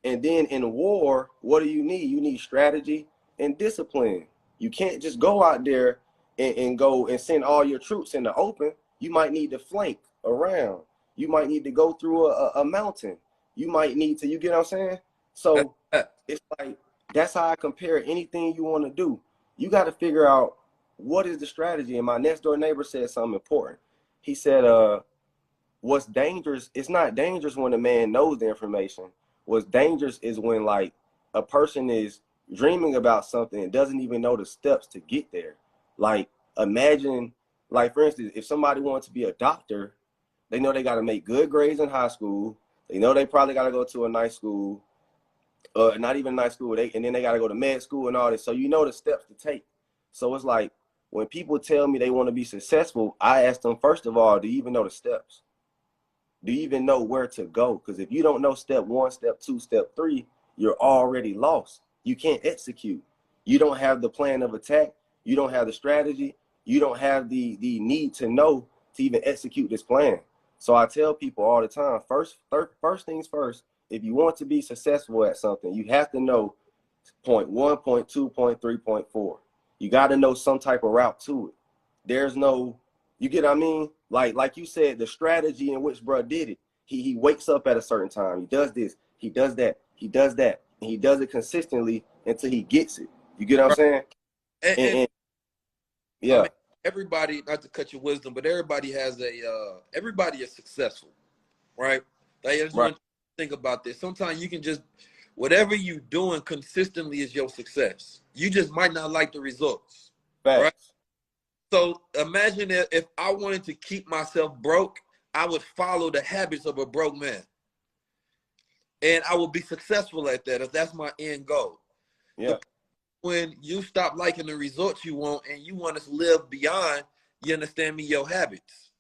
And then in war, what do you need? You need strategy and discipline. You can't just go out there and go and send all your troops in the open. You might need to flank around. You might need to go through a mountain. You might need to, you get what I'm saying? So it's like, that's how I compare anything you want to do. You got to figure out what is the strategy. And my next door neighbor said something important. He said, what's dangerous, it's not dangerous when a man knows the information. What's dangerous is when like a person is dreaming about something and doesn't even know the steps to get there. Like imagine, like for instance, if somebody wants to be a doctor, they know they got to make good grades in high school. They know they probably got to go to a nice school, not even a nice school, and then they got to go to med school and all this. So you know the steps to take. So it's like when people tell me they want to be successful, I ask them, first of all, do you even know the steps? Do you even know where to go? Because if you don't know step 1, step 2, step 3, you're already lost. You can't execute. You don't have the plan of attack. You don't have the strategy. You don't have the need to know to even execute this plan. So I tell people all the time, first things first, if you want to be successful at something, you have to know point 1, point 2, point 3, point 4. You got to know some type of route to it. There's no, you get what I mean? Like you said, the strategy in which bro did it. He wakes up at a certain time. He does this. He does that. He does that. And he does it consistently until he gets it. You get what I'm saying? I Yeah. mean, everybody, not to cut your wisdom, but everybody has everybody is successful, right? Like, I just Right. want you to think about this. Sometimes you can just, whatever you doing consistently is your success. You just might not like the results, right? Facts. So imagine if I wanted to keep myself broke, I would follow the habits of a broke man. And I will be successful at that if that's my end goal. The Yeah. when you stop liking the results you want and you want to live beyond, you understand me, your habits.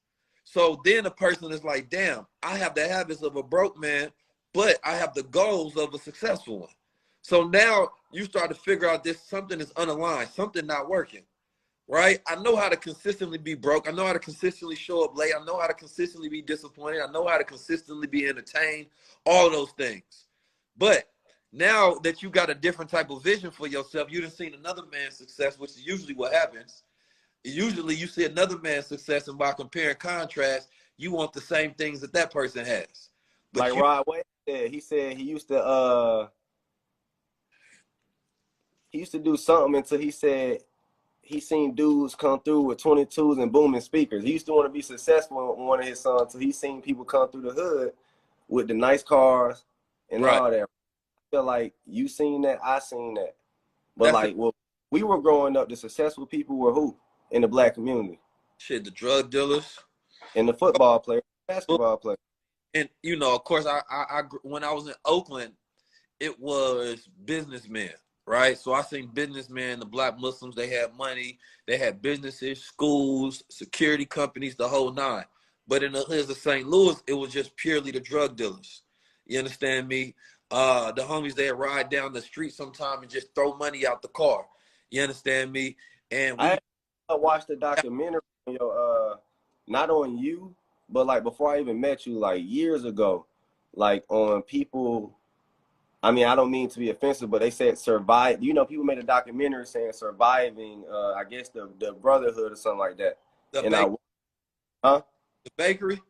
So then a person is like, damn, I have the habits of a broke man, but I have the goals of a successful one. So now you start to figure out this something is unaligned, something not working, right? I know how to consistently be broke. I know how to consistently show up late. I know how to consistently be disappointed. I know how to consistently be entertained, all those things. But now that you got a different type of vision for yourself, you done seen another man's success, which is usually what happens. Usually you see another man's success, and by compare and contrast, you want the same things that that person has. But Like you, Rod Wave said, he used to do something until he said he seen dudes come through with 22s and booming speakers. He used to want to be successful in one of his songs, so he seen people come through the hood with the nice cars and right. all that. I feel like you seen that, I seen that. But That's the like, well, we were growing up, the successful people were who in the black community? shit, the drug dealers. And the football player, basketball player. And you know, of course, I when I was in Oakland, it was businessmen, right? So I seen businessmen, the black Muslims, they had money, they had businesses, schools, security companies, the whole nine. But in the hoods of St. Louis, it was just purely the drug dealers. You understand me? The homies, they ride down the street sometime and just throw money out the car. You understand me? And we I watched the documentary on your not on you, but like before I even met you, like years ago, like on people. I mean, I don't mean to be offensive, but they said survive. You know, people made a documentary saying surviving. I guess the brotherhood or something like that. the And bake huh? the bakery.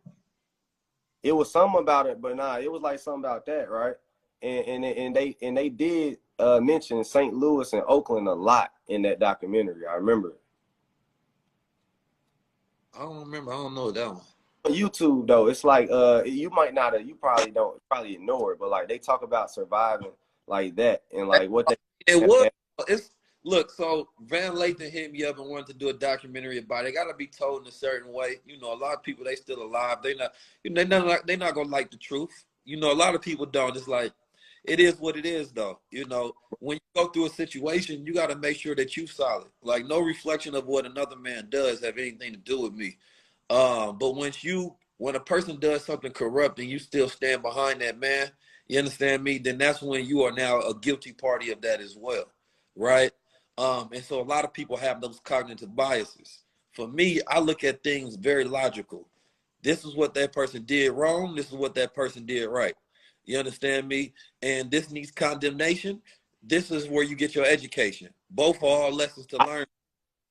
It was something about it, but nah, it was like something about that, right? And they did mention St. Louis and Oakland a lot in that documentary. I remember it. I don't remember. I don't know that one. On YouTube though, it's like you might not have, you probably don't probably ignore it, but like they talk about surviving like that and like what they It have was. had. It's look. So Van Lathan hit me up and wanted to do a documentary about it. It got to be told in a certain way. You know, a lot of people they still alive. They not. You know, they not gonna like the truth. You know, a lot of people don't. It's like it is what it is, though. You know, when you go through a situation, you got to make sure that you solid. Like no reflection of what another man does have anything to do with me. But when a person does something corrupt and you still stand behind that man, you understand me? Then that's when you are now a guilty party of that as well, right? And so a lot of people have those cognitive biases. For me, I look at things very logical. This is what that person did wrong. This is what that person did right. You understand me? And this needs condemnation. This is where you get your education. Both are all lessons to learn.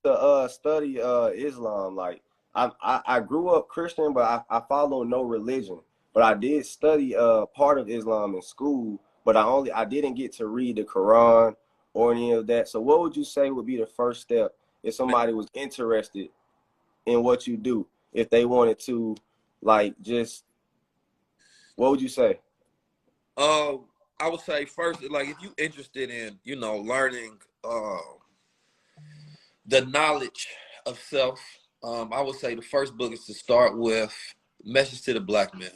To study Islam. Like I grew up Christian, but I follow no religion. But I did study part of Islam in school, but I didn't get to read the Quran or any of that. So what would you say would be the first step if somebody was interested in what you do? If they wanted to like just what would you say? Uh, I would say first, like if you interested in, learning the knowledge of self, I would say the first book is to start with Message to the Black Man,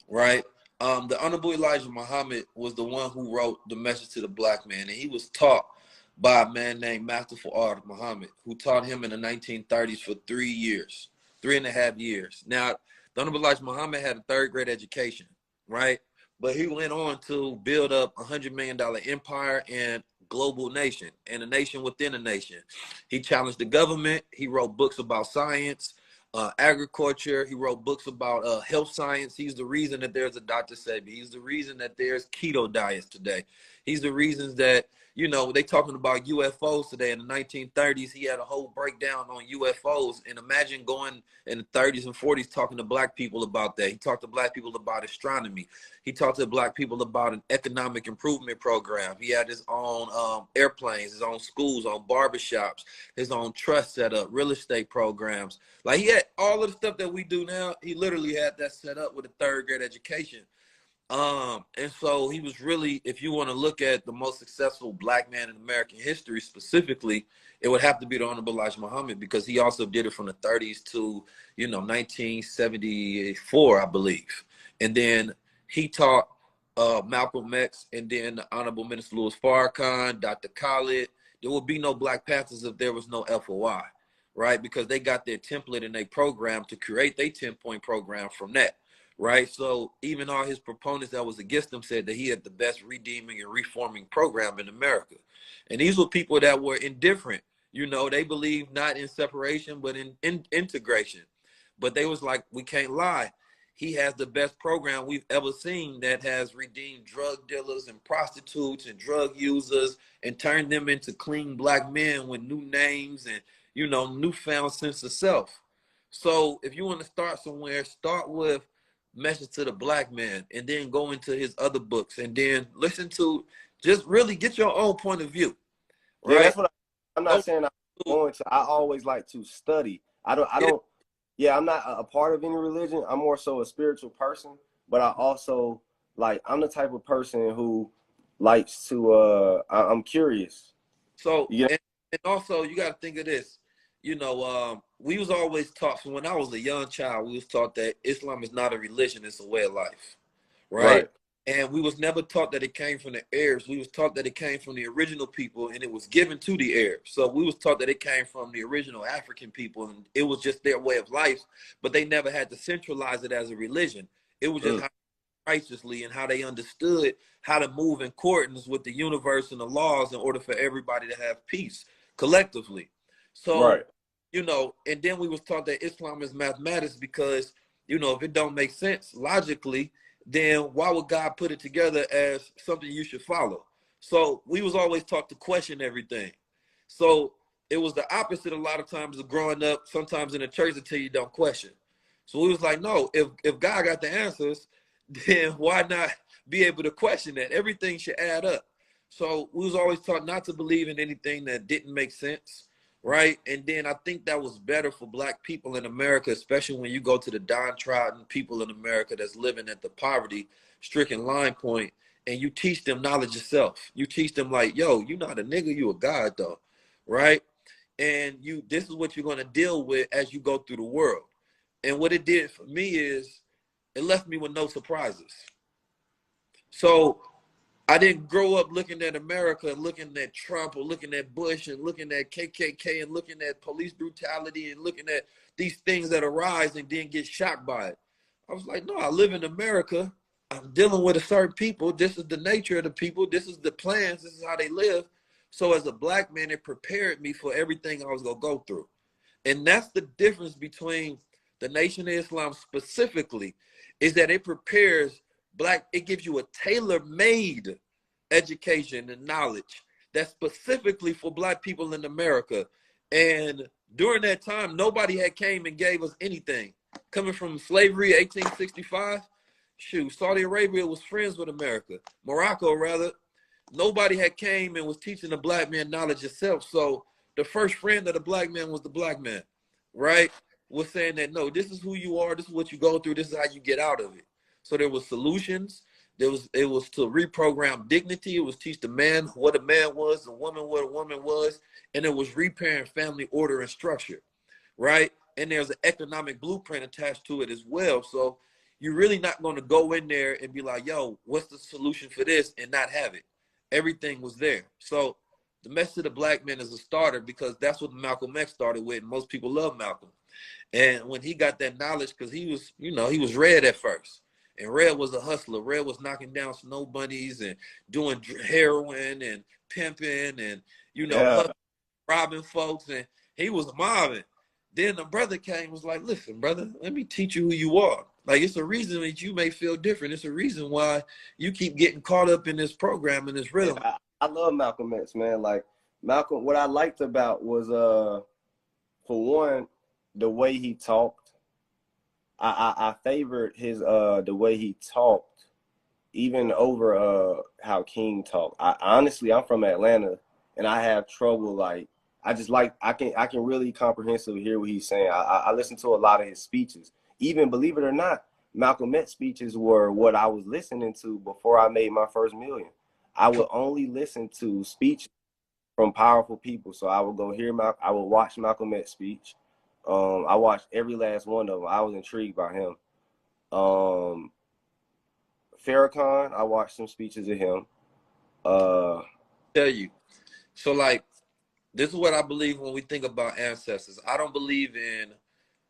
right? The Honorable Elijah Muhammad was the one who wrote the Message to the Black Man, and he was taught by a man named Masterful Art Muhammad, who taught him in the 1930s for 3 years, 3.5 years. Now, the Honorable Elijah Muhammad had a third grade education, right? But he went on to build up $100 million empire and global nation and a nation within a nation. He challenged the government. He wrote books about science, agriculture. He wrote books about health science. He's the reason that there's a Dr. Sebi. He's the reason that there's keto diets today. He's the reasons that, you know, they talking about UFOs today. In the 1930s, he had a whole breakdown on UFOs. And imagine going in the 30s and 40s talking to black people about that. He talked to black people about astronomy. He talked to black people about an economic improvement program. He had his own airplanes, his own schools, own barbershops, his own trust set up, real estate programs. Like, he had all of the stuff that we do now. He literally had that set up with a third grade education. And so he was really, if you want to look at the most successful black man in American history specifically, it would have to be the Honorable Elijah Muhammad, because he also did it from the 30s to, you know, 1974, I believe. And then he taught Malcolm X, and then the Honorable Minister Louis Farrakhan, Dr. Khaled. There would be no Black Panthers if there was no FOI, right? Because they got their template and their program to create their 10-point program from that. Right. So even all his proponents that was against him said that he had the best redeeming and reforming program in America. And these were people that were indifferent. You know, they believed not in separation, but in integration. But they was like, we can't lie. He has the best program we've ever seen that has redeemed drug dealers and prostitutes and drug users and turned them into clean black men with new names and, you know, newfound sense of self. So if you want to start somewhere, start with Message to the Black Man, and then go into his other books, and then listen to, just really get your own point of view, right? Yeah, that's what I'm not saying I'm going to. I always like to study. I don't. Yeah, I'm not a part of any religion. I'm more so a spiritual person, but I also, like, I'm the type of person who likes to. I'm curious. So, and also you got to think of this. You know, we was always taught, from when I was a young child, we was taught that Islam is not a religion, it's a way of life, right? And we was never taught that it came from the Arabs. We was taught that it came from the original people, and it was given to the Arabs. So we was taught that it came from the original African people, and it was just their way of life, but they never had to centralize it as a religion. It was just how righteously and how they understood how to move in accordance with the universe and the laws in order for everybody to have peace collectively. So, you know, and then we was taught that Islam is mathematics, because, you know, if it don't make sense logically, then why would God put it together as something you should follow? So we was always taught to question everything. So it was the opposite a lot of times of growing up, sometimes in the church, until you don't question. So we was like, no, if God got the answers, then why not be able to question that? Everything should add up. So we was always taught not to believe in anything that didn't make sense. Right. And then I think that was better for black people in America, especially when you go to the downtrodden people in America that's living at the poverty stricken line point, and you teach them knowledge yourself. You teach them, like, yo, you're not a nigga, you a God though. Right. And this is what you're going to deal with as you go through the world. And what it did for me is it left me with no surprises. So I didn't grow up looking at America and looking at Trump or looking at Bush and looking at KKK and looking at police brutality and looking at these things that arise and then get shocked by it. I was like, no, I live in America. I'm dealing with a certain people. This is the nature of the people. This is the plans. This is how they live. So as a black man, it prepared me for everything I was going to go through. And that's the difference between the Nation of Islam specifically, is that it prepares it gives you a tailor-made education and knowledge that's specifically for black people in America. And during that time, nobody had came and gave us anything. Coming from slavery, 1865, shoot, Saudi Arabia was friends with America. Morocco, rather. Nobody had came and was teaching the black man knowledge itself. So the first friend of the black man was the black man, right? Was saying that, no, this is who you are. This is what you go through. This is how you get out of it. So there was solutions. It was to reprogram dignity. It was teach the man what a man was, the woman what a woman was, and it was repairing family order and structure, right? And there's an economic blueprint attached to it as well. So you're really not going to go in there and be like, yo, what's the solution for this, and not have it. Everything was there. So the message of the black man is a starter, because that's what Malcolm X started with, and most people love Malcolm. And when he got that knowledge, because he was, you know, he was red at first. And Red was a hustler. Red was knocking down snow bunnies and doing heroin and pimping and, you know, robbing folks. And he was mobbing. Then the brother came and was like, listen, brother, let me teach you who you are. Like, it's a reason that you may feel different. It's a reason why you keep getting caught up in this program and this rhythm. I love Malcolm X, man. Like Malcolm, what I liked about was for one, the way he talked. I favored his the way he talked even over how King talked. Honestly, I'm from Atlanta and I have trouble like I just like I can really comprehensively hear what he's saying. I listen to a lot of his speeches. Even believe it or not, Malcolm X speeches were what I was listening to before I made my first million. I would only listen to speeches from powerful people. So I would go hear I would watch Malcolm X speech. I watched every last one of them. I was intrigued by him. Farrakhan, I watched some speeches of him. Tell you. So like, this is what I believe when we think about ancestors. I don't believe in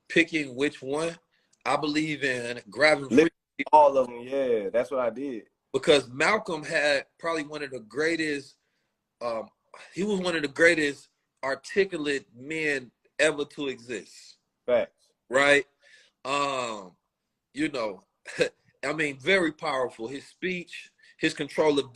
picking which one. I believe in grabbing free. All of them, yeah. That's what I did. Because Malcolm had probably one of the greatest, he was one of the greatest articulate men ever to exist. Facts. Right? You know, I mean, very powerful. His speech, his control of diction.